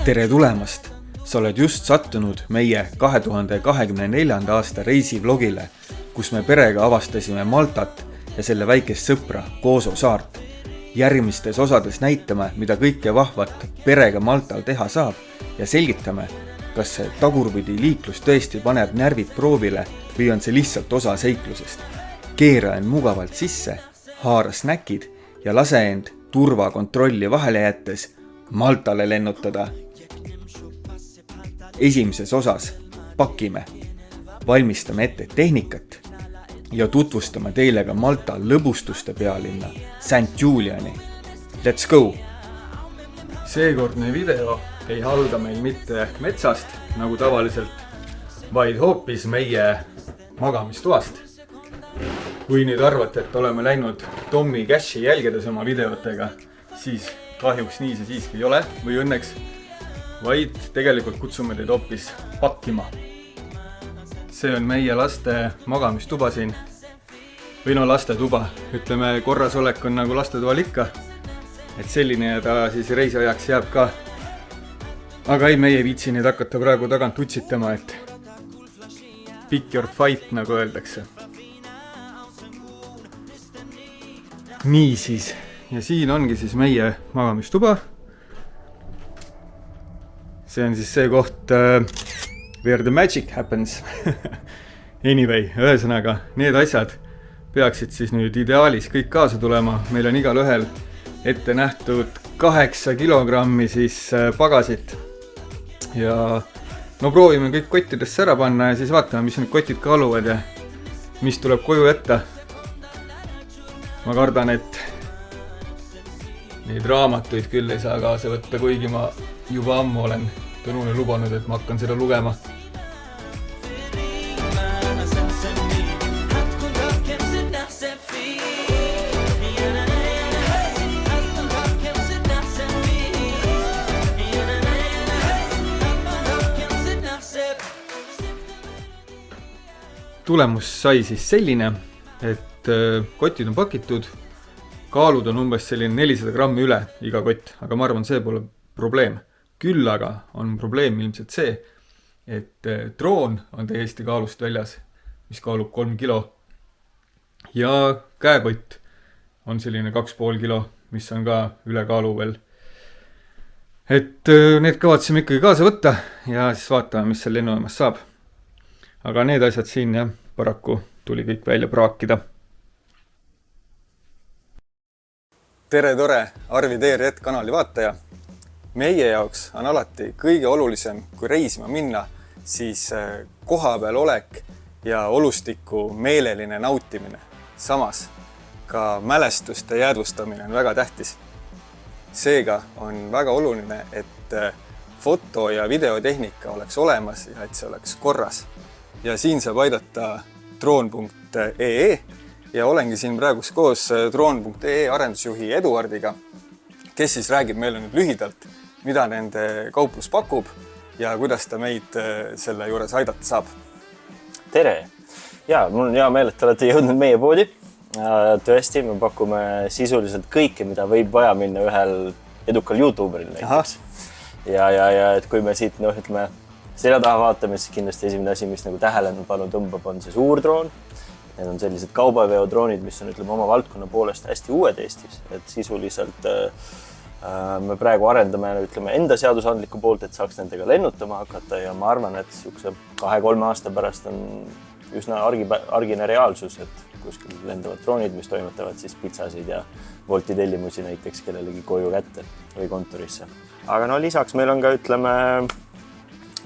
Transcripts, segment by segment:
Tere tulemast! Sa oled just sattunud meie 2024. aasta reisivlogile, kus me perega avastasime Maltat ja selle väikest sõpra Gozo saart. Järgmistes osades näitame, mida kõike vahvat perega Maltal teha saab ja selgitame, kas see tagurpidi liiklus tõesti paneb närvid proovile või on see lihtsalt osa seiklusest. Keera end mugavalt sisse, haara snäkid ja lase end turvakontrolli vahele jättes Maltale lennutada. Esimeses osas pakime, valmistame ette tehnikat ja tutvustame teile ka Malta lõbustuste pealinna St. Juliani. Let's go! Seekordne video ei alga meil mitte metsast, nagu tavaliselt, vaid hoopis meie magamistoast. Kui nüüd arvate, et oleme läinud Tommy Cashi jälgedes oma videotega, siis kahjuks nii see siiski ei ole või õnneks, vaid tegelikult kutsume teid hoopis pakkima. See on meie laste magamistuba siin. Või no lastetuba. Ütleme, korrasolek on nagu lastetoal ikka. Et selline ja ta siis reisiajaks jääb ka. Aga ei, meie viitsi neid hakata praegu tagant utsitama, et pick your fight, nagu öeldakse. Nii siis. Ja siin ongi siis meie magamistuba. See on siis see koht, where the magic happens. Anyway, ühesõnaga, need asjad peaksid siis nüüd ideaalis kõik kaasa tulema. Meil on igal ühel ette nähtud 8 kilogrammi siis pagasit. Ja no proovime kõik kottidesse ära panna ja siis vaatame, mis need kotid kaaluvad ja mis tuleb koju jätta. Ma kardan, et neid raamatuid küll ei saa kaasa võtta, kuigi ma juba ammu olen Tõnule lubanud, et ma hakkan seda lugema. Tulemus sai siis selline, et kotid on pakitud, kaalud on umbes selline 400 grammi üle iga kott, aga ma arvan, see pole probleem. Küll aga on probleem ilmselt see, et droon on täiesti kaalust väljas, mis kaalub 3 kilo. Ja käekott on selline 2,5 kilo, mis on ka üle kaalu veel. Et need kavatseme ikkagi kaasa võtta ja siis vaatame, mis seal lennujaamas saab. Aga need asjad siin jah, paraku tuli kõik välja praakida. Tere tore, Arvi TRZ kanali vaataja. Meie jaoks on alati kõige olulisem, kui reisima minna, siis kohapeal olek ja olustiku meeleline nautimine. Samas, ka mälestuste jäädvustamine on väga tähtis. Seega on väga oluline, et foto- ja videotehnika oleks olemas ja et see oleks korras. Ja siin saab aidata droon.ee ja olengi siin praegu koos droon.ee arendusjuhi Eduardiga, kes siis räägib meile nüüd lühidalt, mida nende kauplus pakub ja kuidas ta meid selle juures aidata saab. Tere! Ja, mul on hea meel, et te olete jõudnud meie poodi. Tõesti, me pakume sisuliselt kõike, mida võib vaja minna ühel edukal YouTuberil näiteks. Ja et kui me siit, ütleme, selja taha vaatame, siis kindlasti esimene asi, mis nagu tähelepanu tõmbab, on see suur droon. Need on sellised kaubaveodroonid, mis on ütleme, oma valdkonna poolest hästi uued Eestis. Et sisuliselt me praegu arendame ütleme, enda seadusandliku poolt, et saaks nendega lennutama hakata ja ma arvan, et 2-3 aasta pärast on üsna argine reaalsus, et kuskil lendavad droonid, mis toimetavad siis pitsasid ja Wolti tellimusi näiteks kellelegi koju kätte või kontorisse. Aga no lisaks meil on ka ütleme,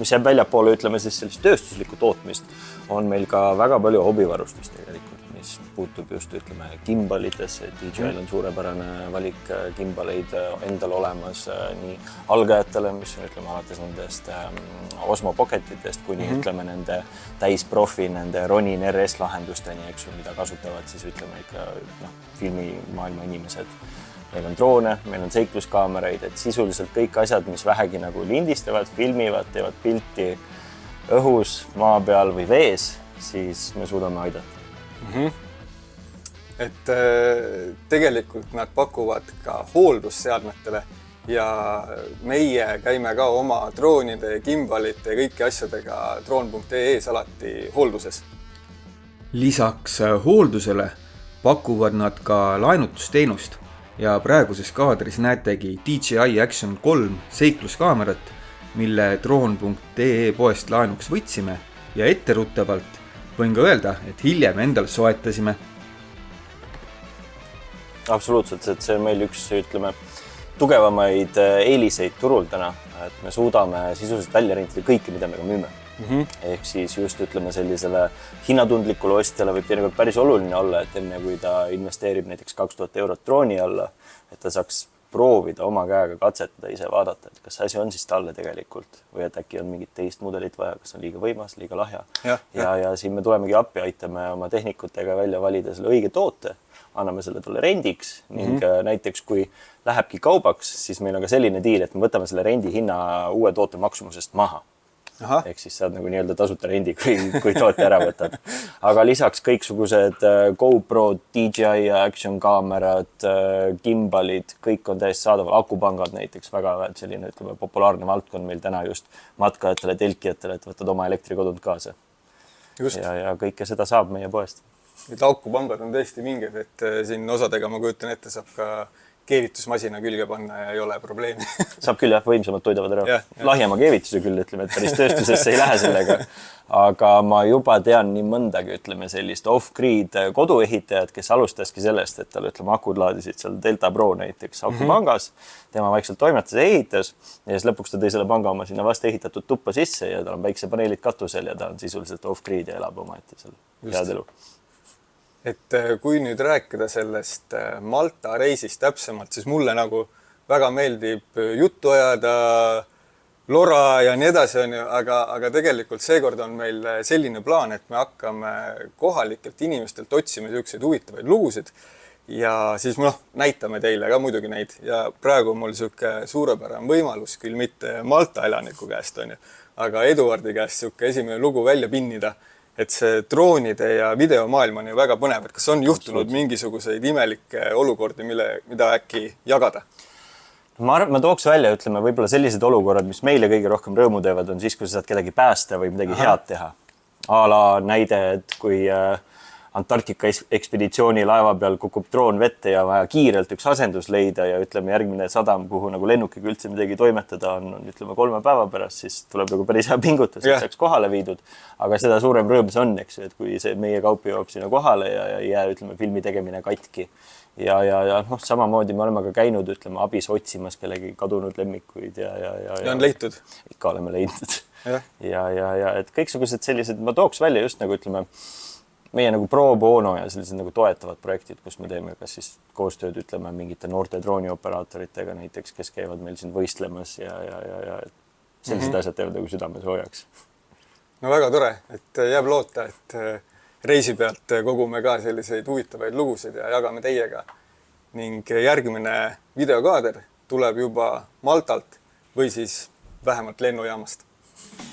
mis jääb väljapoole, ütleme siis sellist tööstuslikku tootmist, on meil ka väga palju hobivarustust tegelikult, mis puutub just ütleme gimbalitesse. DJI on suurepärane valik gimbaleid endal olemas nii algajatele, mis on ütleme alates nendest Osmo Pocketitest kuni ütleme nende täisprofi, nende Ronin RS lahendusteni, mida kasutavad siis ütleme ikka filmimaailma inimesed. Meil on droone, meil on seikluskaameraid, et sisuliselt kõik asjad, mis vähegi nagu lindistavad, filmivad, teevad pilti õhus, maa peal või vees, siis me suudame aidata. et tegelikult nad pakuvad ka hooldusseadmetele ja meie käime ka oma droonide, gimbalite ja kõiki asjadega droon.ee-s alati hoolduses. Lisaks hooldusele pakuvad nad ka laenutusteenust ja praeguses kaadris näetegi DJI Action 3 seikluskaamerat, mille droon.ee poest laenuks võtsime ja etteruttavalt võin ka öelda, et hiljem endal soetasime. Absoluutselt, et see on meil üks, ütleme, tugevamaid eeliseid turul täna, et me suudame sisuliselt välja rentida kõike, mida me ka müüme. Ehk siis just ütleme sellisele hinnatundlikule ostjale võib teinekord päris oluline olla, et enne kui ta investeerib näiteks 2000 eurot drooni alla, et ta saaks proovida oma käega katsetada, ise vaadata, et kas see asi on siis talle tegelikult või et äkki on mingit teist mudelit vaja, kas on liiga võimas, liiga lahja. Ja siin me tulemegi appi, aitame oma tehnikutega välja valida selle õige toote, anname selle talle rendiks ning näiteks kui lähebki kaubaks, siis meil on ka selline diil, et me võtame selle rendi hinna uue toote maksumusest maha. Ehk siis saad nagu nii-öelda tasuta rendi, kui toote ära võtad. Aga lisaks kõiksugused GoPro, DJI Action kaamerad, gimbalid, kõik on täiesti saadaval. Akupangad näiteks, väga selline ütleme, populaarne valdkond meil täna just matkajatele, telkijatele, et võtad oma elektrikodud kaasa. Ja kõike seda saab meie poest. Et akupangad on tõesti mingid, et siin osadega ma kujutan ette saab ka keevitusmasina külge panna ja ei ole probleemi. Saab küll jah, võimsamad toidavad ära. Lahjema keevituse küll, ütleme, et päris tööstusesse ei lähe sellega. Aga ma juba tean nii mõndagi, ütleme, sellist off-grid koduehitajad, kes alustaski sellest, et tal, ütleme, akud laadisid seal Delta Pro näiteks akupangas. Tema vaikselt toimetas ja ehitas ja siis lõpuks ta tõi selle panga oma sinna vast ehitatud tuppa sisse ja tal on päiksepaneelid katusel ja ta on sisuliselt off-grid ja elab oma ette seal head elu. Et kui nüüd rääkida sellest Malta reisist täpsemalt, siis mulle nagu väga meeldib juttu ajada, lora ja nii edasi, aga tegelikult seekord on meil selline plaan, et me hakkame kohalikelt inimestelt otsima selliseid huvitavaid lugusid ja siis näitame teile ka muidugi neid ja praegu on mul selline suurepärane võimalus, küll mitte Malta elaniku käest, aga Eduardi käest selline esimene lugu välja pinnida. Et see droonide ja videomaailm on ju väga põnev, et kas on juhtunud mingisuguseid imelikke olukordi, mida äkki jagada? Ma tooks välja, ütleme, võib-olla sellised olukorrad, mis meile kõige rohkem rõõmu teevad, on siis, kui sa saad kedagi päästa või midagi head teha. A-la näide, et kui Antarktika ekspeditsiooni laeva peal kukub droon vette ja vaja kiirelt üks asendus leida ja ütleme järgmine sadam, kuhu nagu lennukiga üldse midagi toimetada on ütleme 3 päeva pärast, siis tuleb nagu päris hea pingutus, et saaks kohale viidud. Aga seda suurem rõõm see on, eks, et kui see meie kaup jõuab sinna kohale ja jää, ütleme, filmi tegemine katki. Ja samamoodi me oleme ka käinud, ütleme, abis otsimas kellegi kadunud lemmikuid ja on leitud? Ikka oleme leidnud. Ja et kõiksugused sellised, ma tooks välja just nagu, ütleme, meie nagu pro bono ja sellised nagu toetavad projektid, kus me teeme kas siis koostööd, ütleme, mingite noorte droonioperaatoritega näiteks, kes käivad meil siin võistlemas ja sellised asjad teevad nagu südame soojaks. No väga tore, et jääb loota, et reisi pealt kogume ka selliseid huvitavaid lugusid ja jagame teiega. Ning järgmine videokaader tuleb juba Maltalt või siis vähemalt lennujaamast.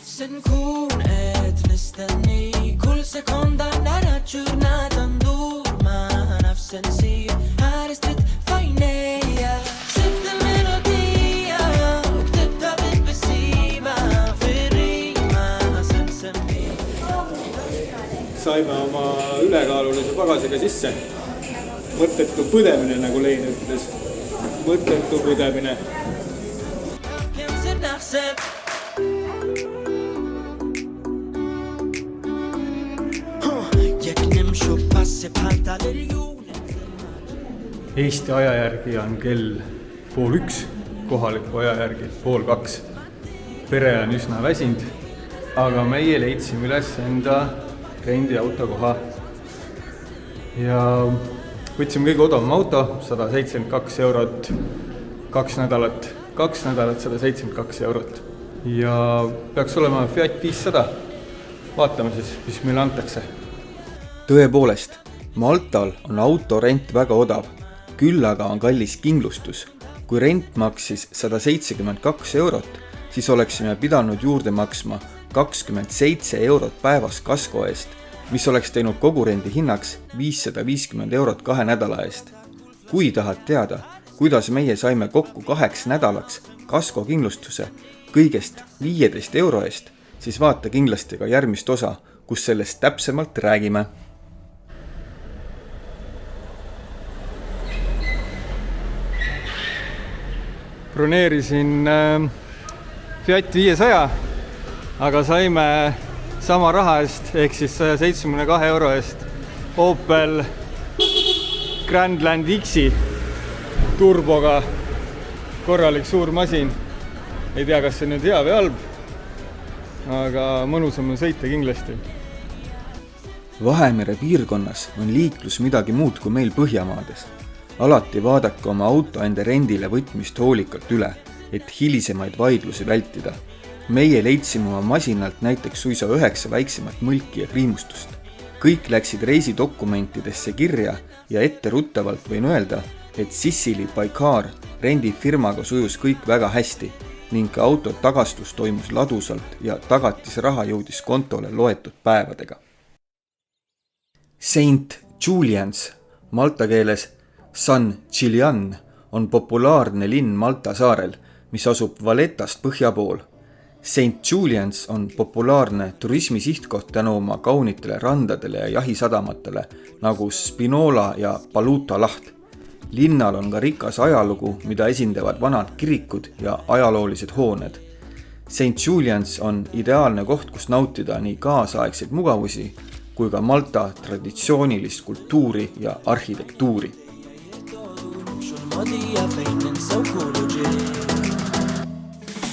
Sen kun et nistani kull sekonda nära giornata durma nafsen si äristrit faineja sifte melodia uktebta bibesima firima sen saime oma ülekaalulise pagasiga sisse. Mõttetu põdemine, nagu Lein ütles. Mõttetu põdemine. Eesti aja järgi on kell 1:30, kohaliku aja järgi 1:30. Pere on üsna väsinud, aga meie leidsime üles enda rendiautokoha. Ja võtsime kõige odavam auto, 172 eurot, 2 nädalat 172 eurot. Ja peaks olema Fiat 500. Vaatame siis, mis meile antakse. Tõepoolest, Maltal on autorent väga odav, küll aga on kallis kindlustus. Kui rent maksis 172 eurot, siis oleksime pidanud juurde maksma 27 eurot päevas kasko eest mis oleks teinud kogu rendi hinnaks 550 eurot 2 nädala eest. Kui tahad teada, kuidas meie saime kokku 2 nädalaks kaskokindlustuse kõigest 15 euro eest, siis vaata kindlasti ka järgmist osa, kus sellest täpsemalt räägime. Broneerisin Fiat 500, aga saime sama raha eest, ehk siis 172 euro eest Opel Grandland X-i turboga, korralik suur masin. Ei tea, kas see nüüd hea või halb, aga mõnusam on sõita kindlasti. Vahemere piirkonnas on liiklus midagi muud kui meil Põhjamaades. Alati vaadake oma auto enda rendile võtmist hoolikalt üle, et hilisemaid vaidlusi vältida. Meie leidsime oma masinalt näiteks suisa 9 väiksemat mõlki ja kriimustust. Kõik läksid reisidokumentidesse kirja ja etteruttavalt võin öelda, et Sicily by Car rendifirmaga sujus kõik väga hästi ning ka auto tagastus toimus ladusalt ja tagatisraha jõudis kontole loetud päevadega. St. Julian's, malta keeles San Gillian, on populaarne linn Malta saarel, mis asub Vallettast põhja pool. St. Julian's on populaarne turismisihtkoht tänu oma kaunitele randadele ja jahisadamatele nagu Spinola ja Paluta laht. Linnal on ka rikas ajalugu, mida esindavad vanad kirikud ja ajaloolised hooned. St. Julian's on ideaalne koht, kus nautida nii kaasaegseid mugavusi kui ka Malta traditsioonilist kultuuri ja arhitektuuri.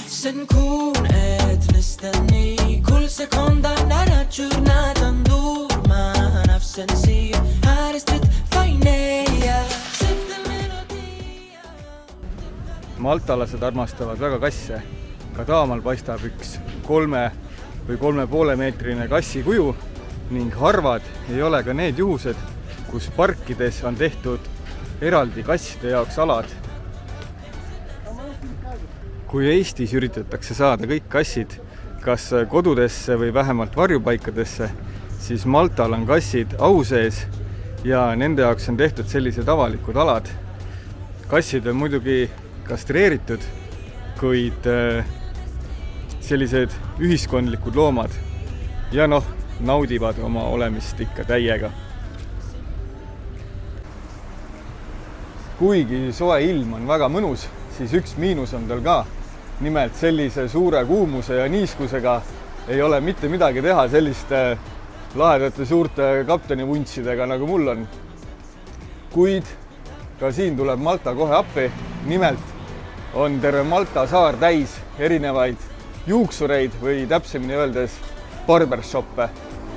Sen kuun, et nestani kull sekonda nära ġurnata ndurma nafsen siia äärestit fajneja sifta melodia. Maltalased armastavad väga kasse. Ka taamal paistab üks 3 või 3,5 meetrine kassi kuju ning harvad ei ole ka need juhused, kus parkides on tehtud eraldi kasside jaoks alad. Kui Eestis üritatakse saada kõik kassid kas kodudesse või vähemalt varjupaikadesse, siis Maltal on kassid au sees ja nende jaoks on tehtud sellised avalikud alad. Kassid on muidugi kastreeritud, kuid sellised ühiskondlikud loomad ja naudivad oma olemist ikka täiega. Kuigi soe ilm on väga mõnus, siis üks miinus on tal ka. Nimelt sellise suure kuumuse ja niiskusega ei ole mitte midagi teha selliste lahedate suurte kaptenivuntsidega, nagu mul on. Kuid ka siin tuleb Malta kohe appi. Nimelt on terve Malta saar täis erinevaid juuksureid või täpsemini öeldes barbershoppe.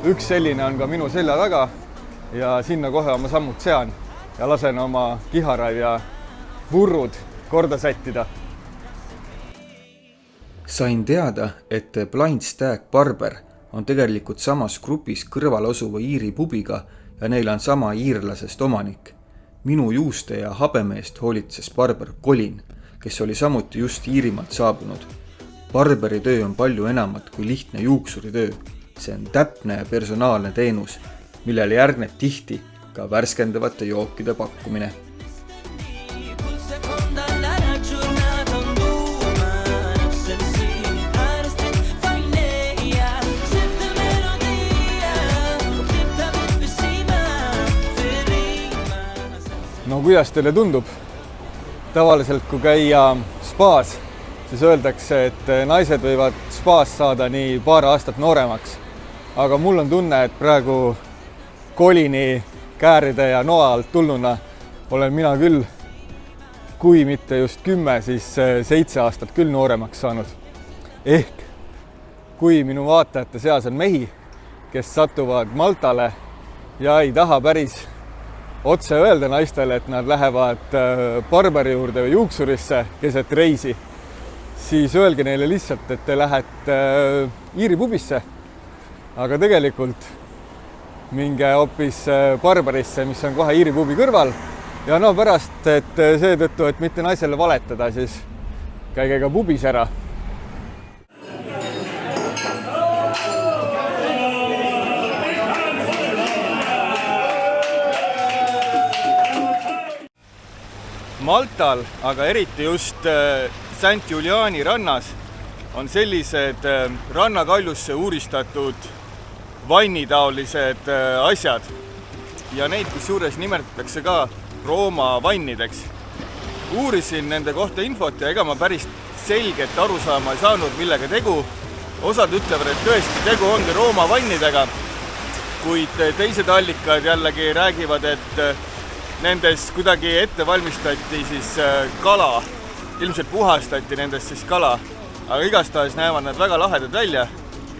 Üks selline on ka minu selja taga ja sinna kohe oma sammud sean ja lasen oma kiharad ja vurrud korda sättida. Sain teada, et Blind Stag Barber on tegelikult samas grupis kõrval asuva Iiri pubiga ja neil on sama iirlasest omanik. Minu juuste ja habemeest hoolitses barber Colin, kes oli samuti just Iirimaalt saabunud. Barberi töö on palju enamat kui lihtne juuksuritöö. See on täpne ja personaalne teenus, millele järgneb tihti ka värskendavate jookide pakkumine. No kuidas teile tundub? Tavaliselt kui käia spaas, siis öeldakse, et naised võivad spaas saada nii paar aastat nooremaks. Aga mul on tunne, et praegu Colini kääride ja noa alt tulnuna olen mina küll, kui mitte just 10, siis 7 aastat küll nooremaks saanud. Ehk kui minu vaatajate seas on mehi, kes satuvad Maltale ja ei taha päris otse öelda naistele, et nad lähevad barberi juurde või juuksurisse keset reisi, siis öelge neile lihtsalt, et te lähete Iiri pubisse. Aga tegelikult minge hoopis barberisse, mis on kohe Iiri pubi kõrval. Ja pärast, et seetõttu, et mitte naisele valetada, siis käige ka pubis ära. Maltal, aga eriti just St Juliani rannas on sellised rannakaljusse uuristatud vannitaolised asjad ja neid kusjuures nimetatakse ka Rooma vannideks. Uurisin nende kohta infot ja ega ma päris selget arusaama ei saanud, millega tegu. Osad ütlevad, et tõesti tegu ongi Rooma vannidega, kuid teised allikad jällegi räägivad, et nendes kuidagi ette valmistati siis kala, ilmselt puhastati nendest siis kala, aga igastahes näevad nad väga lahedad välja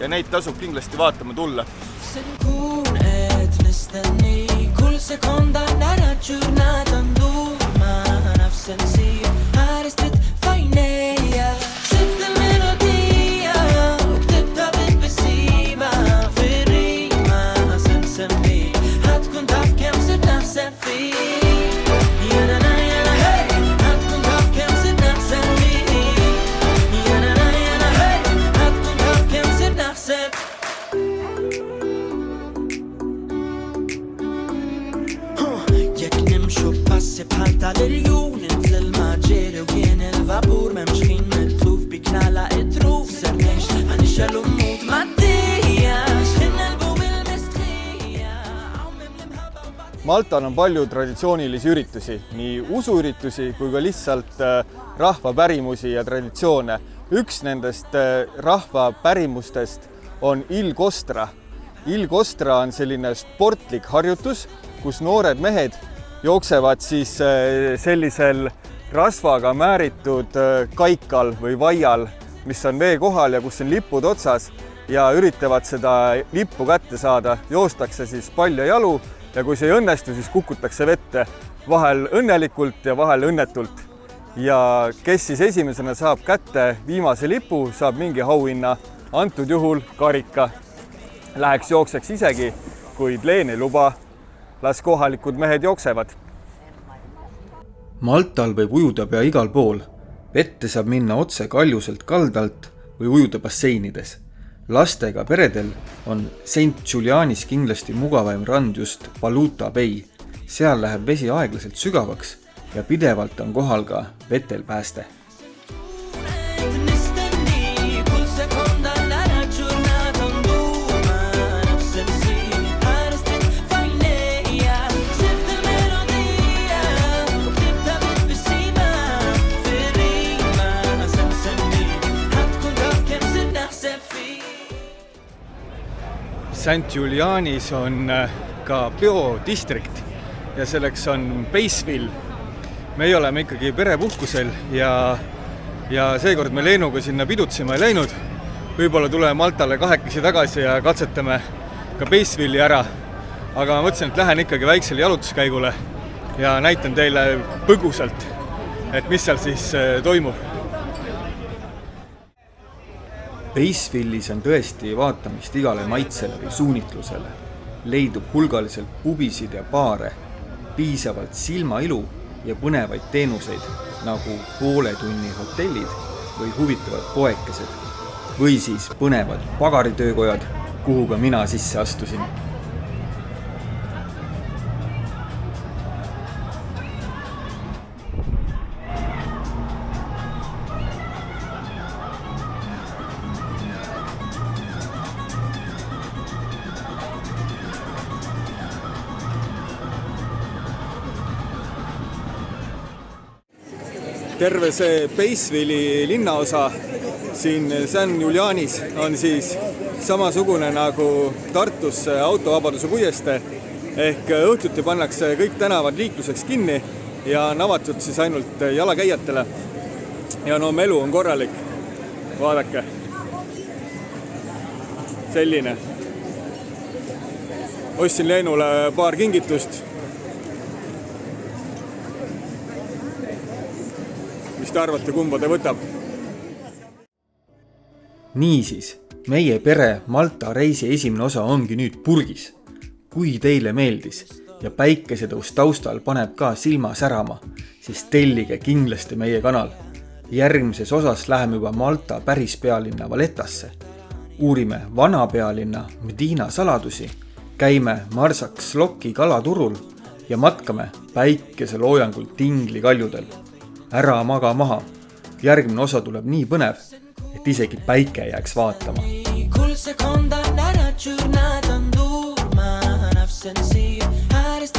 ja neid tasub kindlasti vaatama tulla. Sen kun etnisteni kul sekonda nära giornata nduma nafsen si ääristet faineja sifte melodia uktibta bitbesima firima sen semmi hatkun tafkem sit nafsen fi yana hey hatkun tafkem sit nafsen fi yana hey hatkun tafkem sit nafsen بحالتا لليون مثل الماجير وكين الفابور ممشخين متلوف بكنالا اتروف سرنيش هنشالو موت مادية شخين البو بالمستخية Maltal on palju traditsioonilisi üritusi, nii usuüritusi kui ka lihtsalt rahvapärimusi ja traditsioone. Üks nendest rahvapärimustest on Il Kostra. Il Kostra on selline sportlik harjutus, kus noored mehed jooksevad siis sellisel rasvaga määritud kaikal või vaial, mis on vee kohal ja kus on lipud otsas ja üritavad seda lippu kätte saada. Joostakse siis palju jalu ja kui see ei õnnestu, siis kukutakse vette vahel õnnelikult ja vahel õnnetult. Ja kes siis esimesena saab kätte viimase lipu, saab mingi auhinna, antud juhul karika. Läheks jookseks isegi, kuid leen ei luba. Las kohalikud mehed jooksevad. Maltal võib ujuda pea igal pool. Vette saab minna otse kaljuselt kaldalt või ujuda basseinides. Lastega peredel on St Julianis kindlasti mugavaim rand just Valuta Bay. Seal läheb vesi aeglaselt sügavaks ja pidevalt on kohal ka vetelpääste. St Julianis on ka biodistrikt ja selleks on Baseville. Me oleme ikkagi perepuhkusel ja seekord me Leenuga sinna pidutsema ei läinud. Võib-olla tuleme Maltale kahekesi tagasi ja katsetame ka Baseville'i ära. Aga ma mõtlesin, et lähen ikkagi väiksele jalutuskäigule ja näitan teile põgusalt, et mis seal siis toimub. Baseville'is on tõesti vaatamist igale maitsele või suunitlusele. Leidub hulgaliselt pubisid ja baare, piisavalt silmailu ja põnevaid teenuseid nagu pooletunni hotellid või huvitavad poekesed või siis põnevad pagaritöökojad, kuhu ka mina sisse astusin. Terve see Baseville'i linnaosa siin St Julianis on siis samasugune nagu Tartus autovabaduse puiestee ehk õhtuti pannakse kõik tänavad liikluseks kinni ja on avatud siis ainult jalakäijatele. Ja no elu on korralik. Vaadake. Selline. Ostsin Leenule paar kingitust. Mis te arvate, kumba ta võtab? Niisiis, meie pere Malta reisi esimene osa ongi nüüd purgis. Kui teile meeldis ja päikesetõus taustal paneb ka silma särama, siis tellige kindlasti meie kanal. Järgmises osas läheme juba Malta päris pealinna Vallettasse. Uurime vana pealinna Medina saladusi, käime Marsaksloki kalaturul ja matkame päikeseloojangul Tingli kaljudel. Ära maga maha. Järgmine osa tuleb nii põnev, et isegi päike jääks vaatama. كل سكوندا نرى جورنادا ندور مع نفس النسير حارس